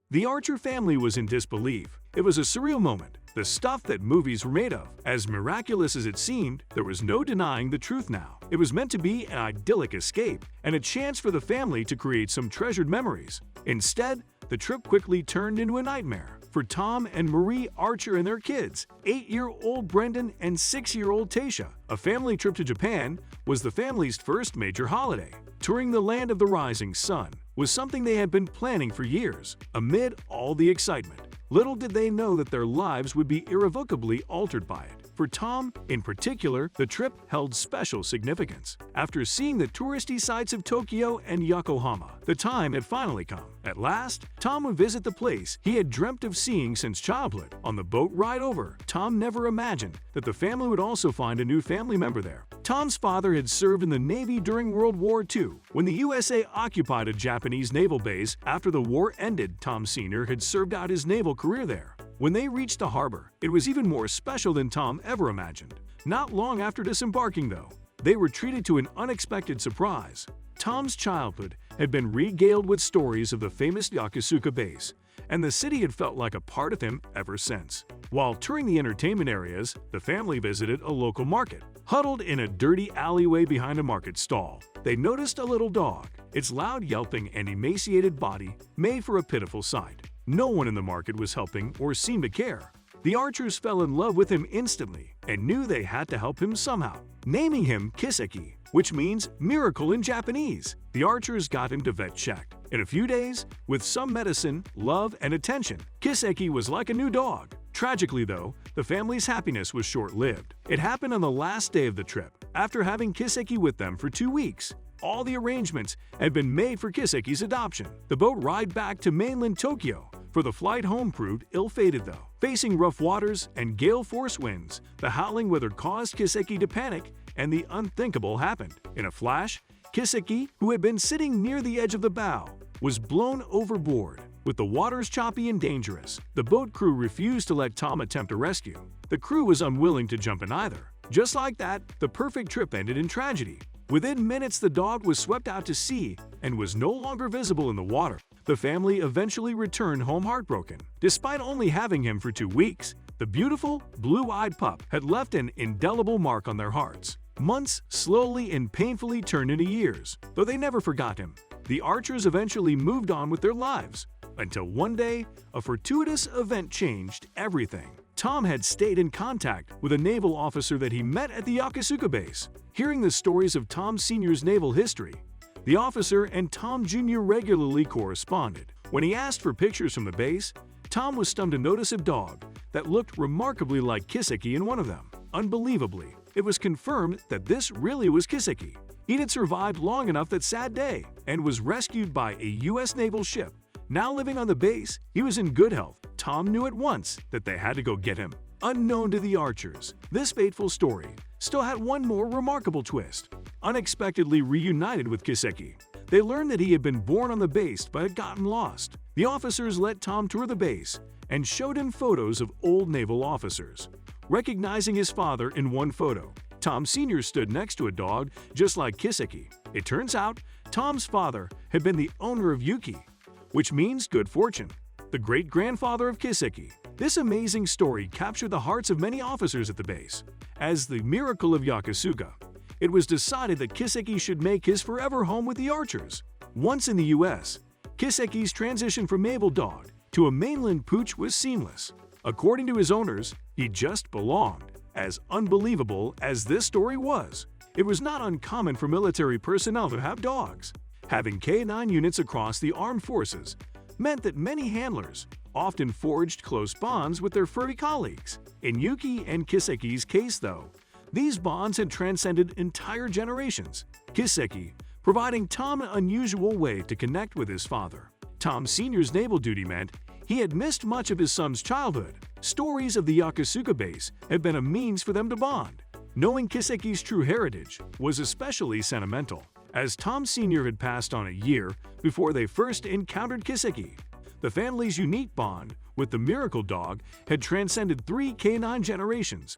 The Archer family was in disbelief. It was a surreal moment, the stuff that movies were made of. As miraculous as it seemed, there was no denying the truth now. It was meant to be an idyllic escape and a chance for the family to create some treasured memories. Instead, the trip quickly turned into a nightmare for Tom and Marie Archer and their kids, 8-year-old Brendan and 6-year-old Tasha. A family trip to Japan was the family's first major holiday. Touring the land of the rising sun was something they had been planning for years. Amid all the excitement, little did they know that their lives would be irrevocably altered by it. For Tom, in particular, the trip held special significance. After seeing the touristy sights of Tokyo and Yokohama, the time had finally come. At last, Tom would visit the place he had dreamt of seeing since childhood. On the boat ride over, Tom never imagined that the family would also find a new family member there. Tom's father had served in the Navy during World War II. When the USA occupied a Japanese naval base after the war ended, Tom Sr. had served out his naval career there. When they reached the harbor, it was even more special than Tom ever imagined. Not long after disembarking, though, they were treated to an unexpected surprise. Tom's childhood had been regaled with stories of the famous Yokosuka base, and the city had felt like a part of him ever since. While touring the entertainment areas, the family visited a local market. Huddled in a dirty alleyway behind a market stall, they noticed a little dog. Its loud yelping and emaciated body made for a pitiful sight. No one in the market was helping or seemed to care. The Archers fell in love with him instantly and knew they had to help him somehow, naming him Kiseki, which means miracle in Japanese. The Archers got him to vet checked. In a few days, with some medicine, love, and attention, Kiseki was like a new dog. Tragically, though, the family's happiness was short-lived. It happened on the last day of the trip, after having Kiseki with them for 2 weeks. All the arrangements had been made for Kiseki's adoption. The boat ride back to mainland Tokyo for the flight home proved ill-fated, though. Facing rough waters and gale-force winds, the howling weather caused Kiseki to panic, and the unthinkable happened. In a flash, Kiseki, who had been sitting near the edge of the bow, was blown overboard. With the waters choppy and dangerous, the boat crew refused to let Tom attempt a rescue. The crew was unwilling to jump in either. Just like that, the perfect trip ended in tragedy. Within minutes, the dog was swept out to sea and was no longer visible in the water. The family eventually returned home heartbroken. Despite only having him for 2 weeks, the beautiful, blue-eyed pup had left an indelible mark on their hearts. Months slowly and painfully turned into years, though they never forgot him. The Archers eventually moved on with their lives, until one day, a fortuitous event changed everything. Tom had stayed in contact with a naval officer that he met at the Yokosuka base. Hearing the stories of Tom Sr.'s naval history, the officer and Tom Jr. regularly corresponded. When he asked for pictures from the base, Tom was stunned to notice a dog that looked remarkably like Kiseki in one of them. Unbelievably, it was confirmed that this really was Kiseki. He had survived long enough that sad day and was rescued by a U.S. naval ship. Now living on the base, he was in good health. Tom knew at once that they had to go get him. Unknown to the Archers, this fateful story still had one more remarkable twist. Unexpectedly reunited with Kiseki, they learned that he had been born on the base but had gotten lost. The officers let Tom tour the base and showed him photos of old naval officers. Recognizing his father in one photo, Tom Sr. stood next to a dog just like Kiseki. It turns out, Tom's father had been the owner of Yuki, which means good fortune, the great-grandfather of Kiseki. This amazing story captured the hearts of many officers at the base. As the miracle of Yokosuka, it was decided that Kiseki should make his forever home with the Archers. Once in the U.S., Kiseki's transition from naval dog to a mainland pooch was seamless. According to his owners, he just belonged. As unbelievable as this story was, it was not uncommon for military personnel to have dogs. Having K9 units across the armed forces meant that many handlers often forged close bonds with their furry colleagues. In Yuki and Kiseki's case, though, these bonds had transcended entire generations. Kiseki providing Tom an unusual way to connect with his father. Tom Sr.'s naval duty meant he had missed much of his son's childhood. Stories of the Yokosuka base had been a means for them to bond. Knowing Kiseki's true heritage was especially sentimental, as Tom Sr. had passed on a year before they first encountered Kiseki. The family's unique bond with the miracle dog had transcended 3 canine generations.